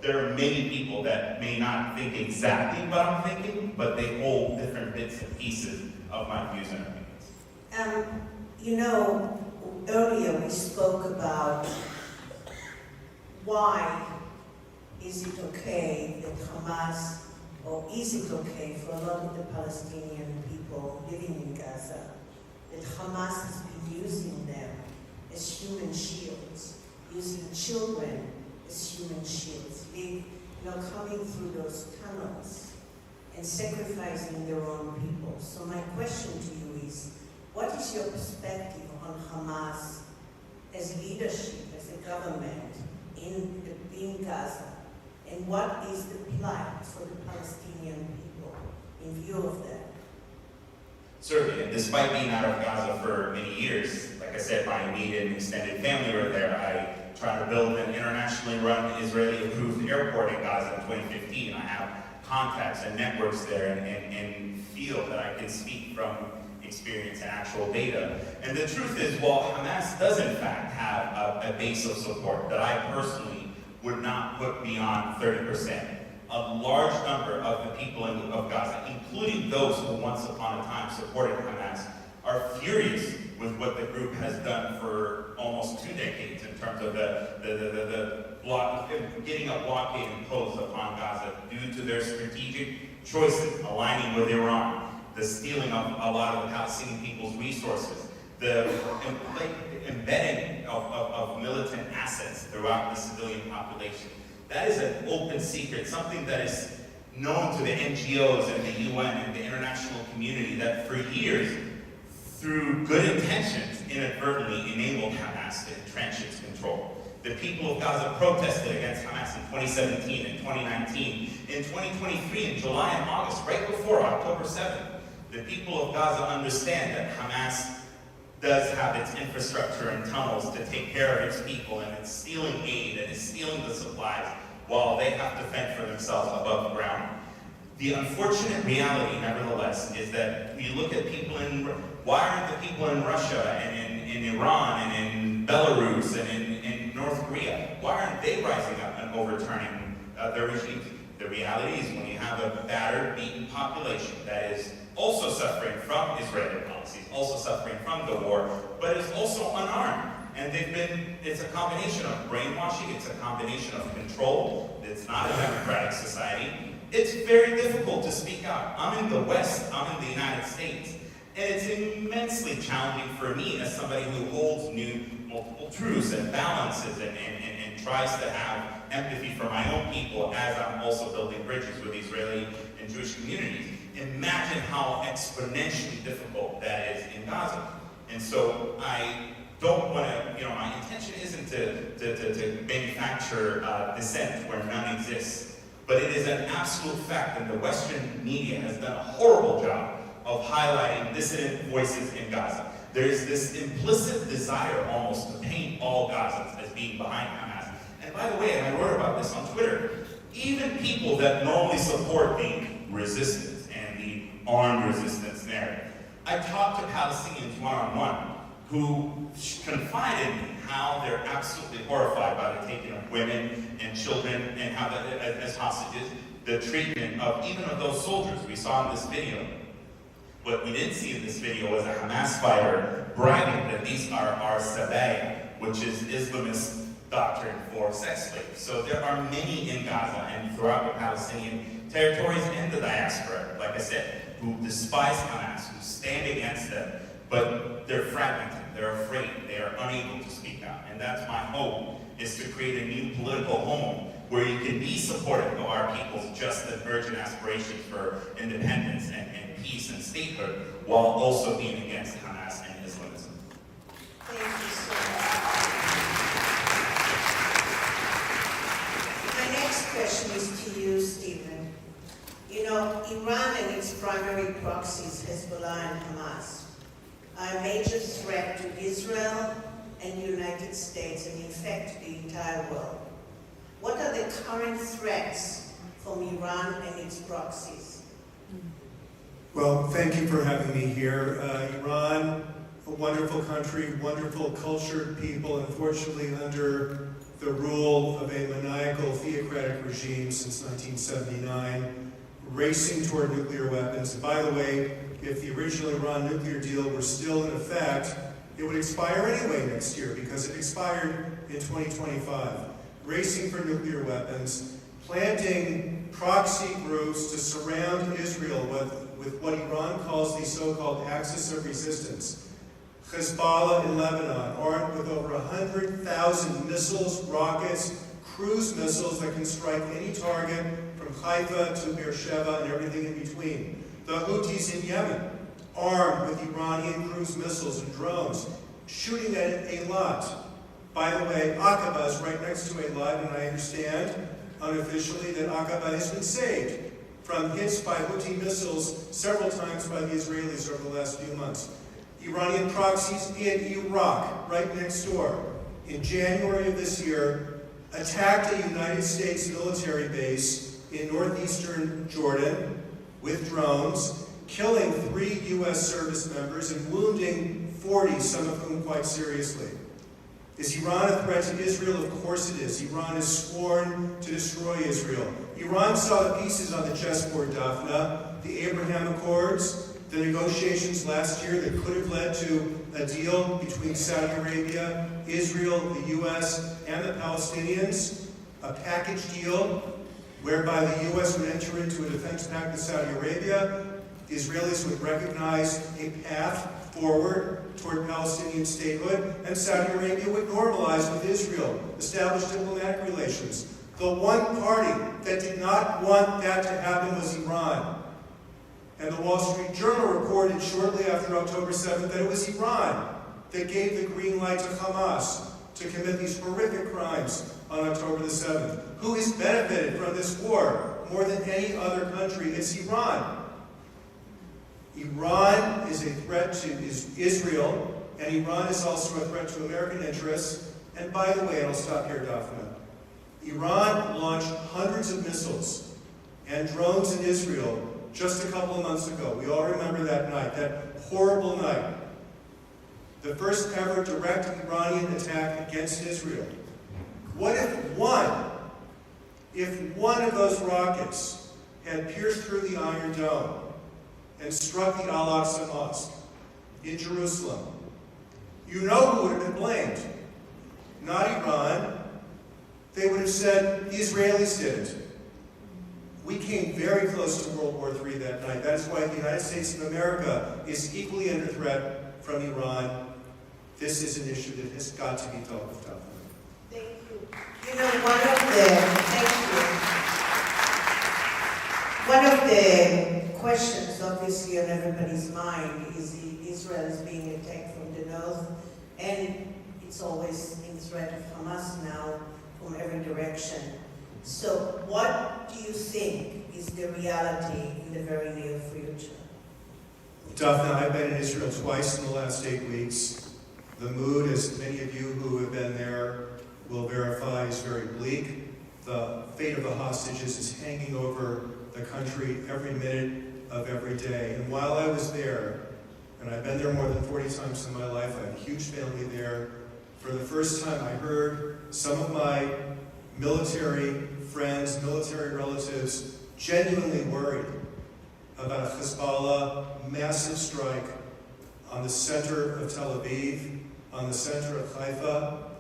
there are many people that may not think exactly what I'm thinking, but they hold different bits and pieces of my views and opinions. You know, earlier we spoke about why is it okay that Hamas, or is it okay for a lot of the Palestinian people living in Gaza, that Hamas has been using them as human shields, using children as human shields, coming through those tunnels and sacrificing their own people. So my question to you is, what is your perspective on Hamas as leadership, as a government in Gaza? And what is the plight for the Palestinian people in view of that? Certainly, and despite being out of Gaza for many years, like I said, my immediate and extended family were there. I tried to build an internationally run Israeli-approved airport in Gaza in 2015. I have contacts and networks there and feel that I can speak from experience and actual data. And the truth is, while Hamas does in fact have a base of support that I personally would not put beyond 30%, a large number of the people of Gaza, including those who once upon a time supported Hamas, are furious with what the group has done for almost 2 decades in terms of getting a blockade imposed upon Gaza due to their strategic choices, aligning with Iran, the stealing of a lot of the Palestinian people's resources, the embedding of militant assets throughout the civilian population. That is an open secret, something that is known to the NGOs and the UN and the international community that for years, through good intentions, inadvertently enabled Hamas to entrench its control. The people of Gaza protested against Hamas in 2017 and 2019. In 2023, in July and August, right before October 7th, the people of Gaza understand that Hamas does have its infrastructure and tunnels to take care of its people, and it's stealing aid and it's stealing the supplies while they have to fend for themselves above ground. The unfortunate reality, nevertheless, is that we look at people why aren't the people in Russia and in Iran and in Belarus and in North Korea, why aren't they rising up and overturning their regimes? The reality is when you have a battered, beaten population that is also suffering from Israeli policies, also suffering from the war, but is also unarmed. And it's a combination of brainwashing, it's a combination of control, it's not a democratic society. It's very difficult to speak out. I'm in the West, I'm in the United States, and it's immensely challenging for me as somebody who holds multiple truths and balances and tries to have empathy for my own people as I'm also building bridges with Israeli and Jewish communities. Imagine how exponentially difficult that is in Gaza. And so I don't want to, my intention isn't to manufacture dissent where none exists. But it is an absolute fact that the Western media has done a horrible job of highlighting dissident voices in Gaza. There is this implicit desire almost to paint all Gazans as being behind Hamas. And by the way, and I wrote about this on Twitter, even people that normally support the resistance and the armed resistance narrative, I talked to Palestinians one-on-one who confided in me how they're absolutely horrified by the taking of women and children and how as hostages, the treatment of even of those soldiers we saw in this video. What we didn't see in this video was a Hamas fighter bragging that these are our sabaya, which is Islamist doctrine for sex slaves. So there are many in Gaza and throughout the Palestinian territories and the diaspora, like I said, who despise Hamas, who stand against them, but they're fragmented, they're afraid, they are unable to speak out. And that's my hope, is to create a new political home where you can be supportive of our people's just and urgent aspirations for independence and peace and statehood, while also being against Hamas and Islamism. Thank you so much. My next question is to you, Stephen. Iran and its primary proxies, Hezbollah and Hamas, are a major threat to Israel and the United States, and in fact, the entire world. What are the current threats from Iran and its proxies? Well, thank you for having me here. Iran, a wonderful country, wonderful cultured people, unfortunately under the rule of a maniacal theocratic theocratic regime since 1979, racing toward nuclear weapons. And by the way, if the original Iran nuclear deal were still in effect, it would expire anyway next year because it expired in 2025. Racing for nuclear weapons, planting proxy groups to surround Israel with what Iran calls the so-called axis of resistance. Hezbollah in Lebanon, armed with over 100,000 missiles, rockets, cruise missiles that can strike any target from Haifa to Beersheba and everything in between. The Houthis in Yemen, armed with Iranian cruise missiles and drones, shooting at Eilat. By the way, Aqaba is right next to Eilat, and I understand unofficially that Aqaba has been saved from hits by Houthi missiles several times by the Israelis over the last few months. Iranian proxies in Iraq, right next door, in January of this year, attacked a United States military base in northeastern Jordan with drones, killing 3 U.S. service members and wounding 40, some of whom quite seriously. Is Iran a threat to Israel? Of course it is. Iran has sworn to destroy Israel. Iran saw the pieces on the chessboard, Daphne, the Abraham Accords, the negotiations last year that could have led to a deal between Saudi Arabia, Israel, the U.S., and the Palestinians, a package deal whereby the U.S. would enter into a defense pact with Saudi Arabia, the Israelis would recognize a path forward toward Palestinian statehood, and Saudi Arabia would normalize with Israel, establish diplomatic relations. The one party that did not want that to happen was Iran. And the Wall Street Journal reported shortly after October 7th that it was Iran that gave the green light to Hamas to commit these horrific crimes on October the 7th. Who has benefited from this war more than any other country? It's Iran. Iran is a threat to Israel, and Iran is also a threat to American interests. And by the way, and I'll stop here, Daphne, Iran launched hundreds of missiles and drones in Israel just a couple of months ago. We all remember that night, that horrible night. The first ever direct Iranian attack against Israel. What if one of those rockets had pierced through the Iron Dome and struck the Al-Aqsa Mosque in Jerusalem? You know who would have been blamed. Not Iran. They would have said the Israelis did it. We came very close to World War III that night. That is why the United States of America is equally under threat from Iran. This is an issue that has got to be dealt with, Daphne. Thank you. You know, one of the questions obviously on everybody's mind is Israel is being attacked from the north, and it's always in threat of Hamas now from every direction. So what do you think is the reality in the very near future? Daphne, I've been in Israel twice in the last 8 weeks. The mood, as many of you who have been there will verify, is very bleak. The fate of the hostages is hanging over the country every minute of every day. And while I was there, and I've been there more than 40 times in my life, I have a huge family there, for the first time I heard some of my military friends, military relatives, genuinely worried about a Hezbollah massive strike on the center of Tel Aviv, on the center of Haifa,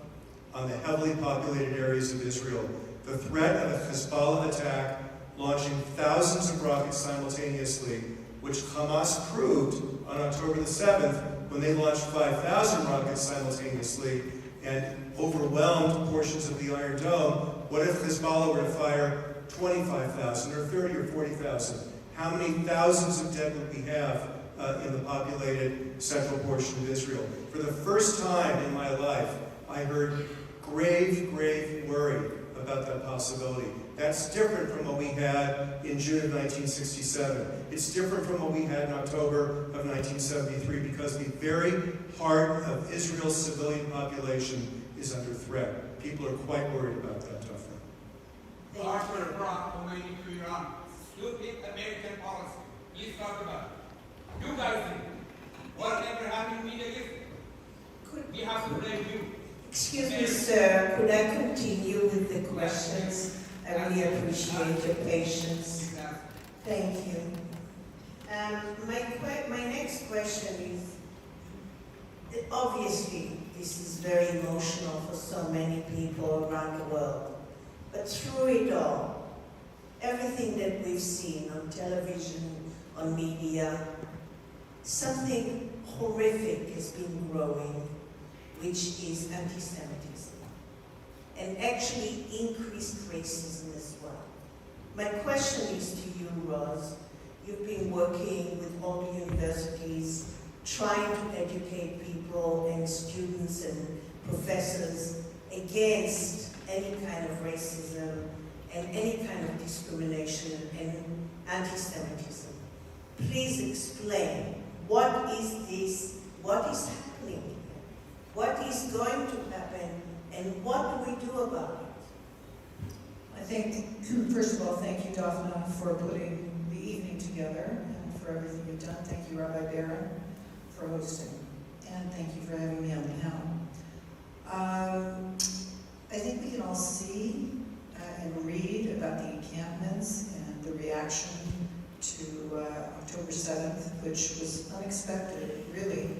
on the heavily populated areas of Israel. The threat of a Hezbollah attack launching thousands of rockets simultaneously, which Hamas proved on October the 7th when they launched 5,000 rockets simultaneously and overwhelmed portions of the Iron Dome. What if Hezbollah were to fire 25,000 or 30 or 40,000? How many thousands of dead would we have in the populated central portion of Israel? For the first time in my life, I heard grave, grave worry about that possibility. That's different from what we had in June of 1967. It's different from what we had in October of 1973 because the very heart of Israel's civilian population is under threat. People are quite worried about that, Daphne. Basch-Harod remaining to Iran. Stupid American policy. Please talk about it. You guys think whatever happened in the Middle East, we have to blame you. Excuse me, sir, could I continue with the questions? I really appreciate your patience. Thank you. My next question is, obviously, this is very emotional for so many people around the world, but through it all, everything that we've seen on television, on media, something horrific has been growing, which is anti-Semitism, and actually increased racism as well. My question is to you, Roz. You've been working with all the universities, trying to educate people and students and professors against any kind of racism and any kind of discrimination and anti-Semitism. Please explain, what is this, what is happening here? What is going to happen, and what do we do about it? I think, first of all, thank you, Daphna, for putting the evening together and for everything you've done. Thank you, Rabbi Baron, for hosting. And thank you for having me on the panel. I think we can all see and read about the encampments and the reaction to October 7th, which was unexpected, really.